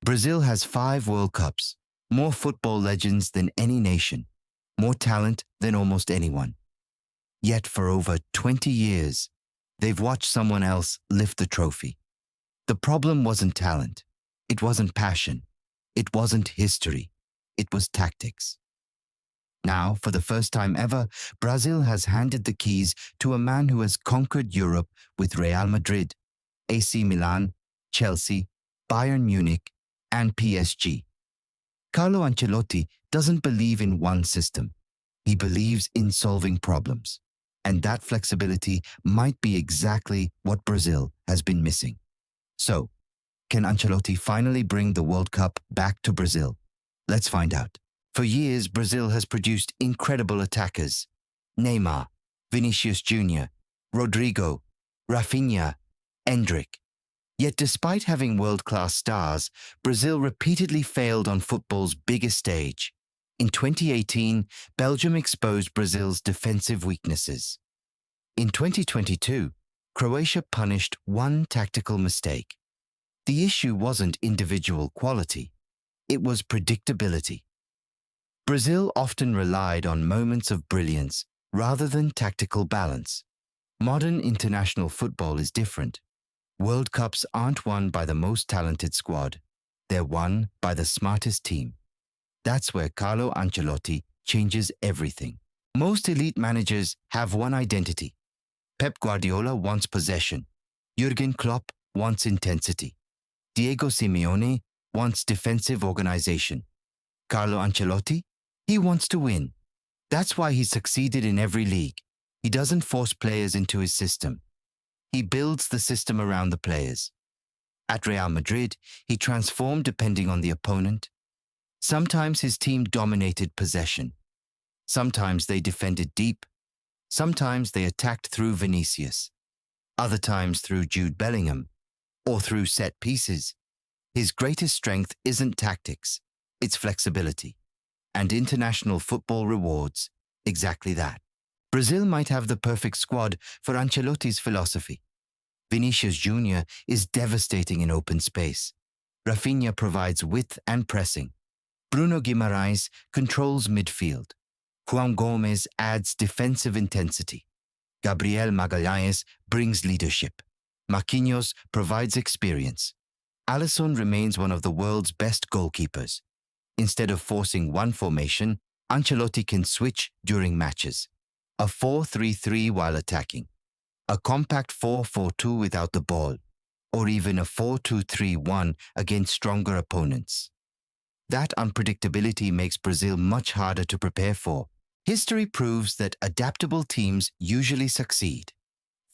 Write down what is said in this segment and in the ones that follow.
Brazil has 5 World Cups, more football legends than any nation, more talent than almost anyone. Yet for over 20 years, they've watched someone else lift the trophy. The problem wasn't talent. It wasn't passion. It wasn't history. It was tactics. Now, for the first time ever, Brazil has handed the keys to a man who has conquered Europe with Real Madrid, AC Milan, Chelsea, Bayern Munich, and PSG. Carlo Ancelotti doesn't believe in one system. He believes in solving problems. And that flexibility might be exactly what Brazil has been missing. So, can Ancelotti finally bring the World Cup back to Brazil? Let's find out. For years, Brazil has produced incredible attackers. Neymar, Vinicius Jr., Rodrigo, Rafinha, Endrick. Yet despite having world-class stars, Brazil repeatedly failed on football's biggest stage. In 2018, Belgium exposed Brazil's defensive weaknesses. In 2022, Croatia punished one tactical mistake. The issue wasn't individual quality, it was predictability. Brazil often relied on moments of brilliance rather than tactical balance. Modern international football is different. World Cups aren't won by the most talented squad. They're won by the smartest team. That's where Carlo Ancelotti changes everything. Most elite managers have one identity. Pep Guardiola wants possession. Jurgen Klopp wants intensity. Diego Simeone wants defensive organization. Carlo Ancelotti? He wants to win. That's why he's succeeded in every league. He doesn't force players into his system. He builds the system around the players. At Real Madrid, he transformed depending on the opponent. Sometimes his team dominated possession. Sometimes they defended deep. Sometimes they attacked through Vinicius. Other times through Jude Bellingham, or through set pieces. His greatest strength isn't tactics, it's flexibility. And international football rewards exactly that. Brazil might have the perfect squad for Ancelotti's philosophy. Vinicius Jr. is devastating in open space. Rafinha provides width and pressing. Bruno Guimaraes controls midfield. Juan Gomes adds defensive intensity. Gabriel Magalhães brings leadership. Marquinhos provides experience. Alisson remains one of the world's best goalkeepers. Instead of forcing one formation, Ancelotti can switch during matches. A 4-3-3 while attacking. A compact 4-4-2 without the ball. Or even a 4-2-3-1 against stronger opponents. That unpredictability makes Brazil much harder to prepare for. History proves that adaptable teams usually succeed.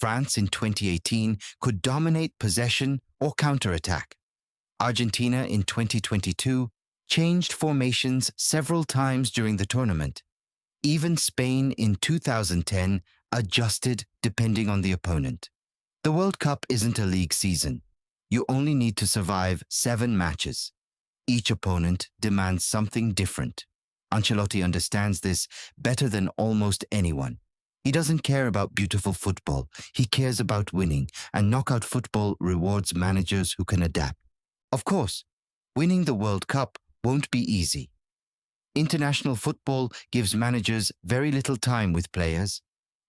France in 2018 could dominate possession or counterattack. Argentina in 2022 changed formations several times during the tournament. Even Spain in 2010 adjusted depending on the opponent. The World Cup isn't a league season. You only need to survive 7 matches. Each opponent demands something different. Ancelotti understands this better than almost anyone. He doesn't care about beautiful football. He cares about winning, and knockout football rewards managers who can adapt. Of course, winning the World Cup won't be easy. International football gives managers very little time with players.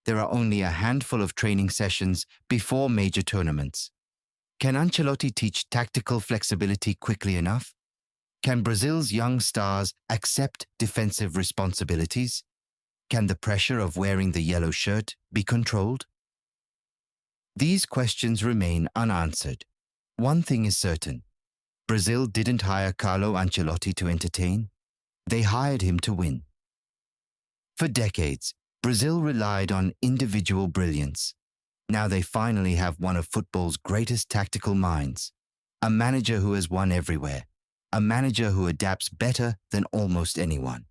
There are only a handful of training sessions before major tournaments. Can Ancelotti teach tactical flexibility quickly enough? Can Brazil's young stars accept defensive responsibilities? Can the pressure of wearing the yellow shirt be controlled? These questions remain unanswered. One thing is certain. Brazil didn't hire Carlo Ancelotti to entertain. They hired him to win. For decades, Brazil relied on individual brilliance. Now they finally have one of football's greatest tactical minds. A manager who has won everywhere. A manager who adapts better than almost anyone.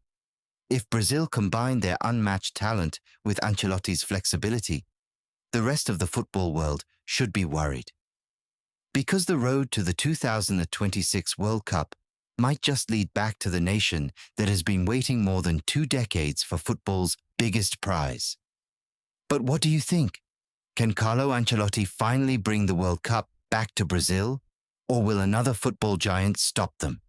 If Brazil combined their unmatched talent with Ancelotti's flexibility, the rest of the football world should be worried. Because the road to the 2026 World Cup might just lead back to the nation that has been waiting more than 2 decades for football's biggest prize. But what do you think? Can Carlo Ancelotti finally bring the World Cup back to Brazil? Or will another football giant stop them?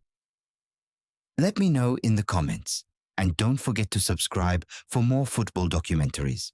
Let me know in the comments. And don't forget to subscribe for more football documentaries.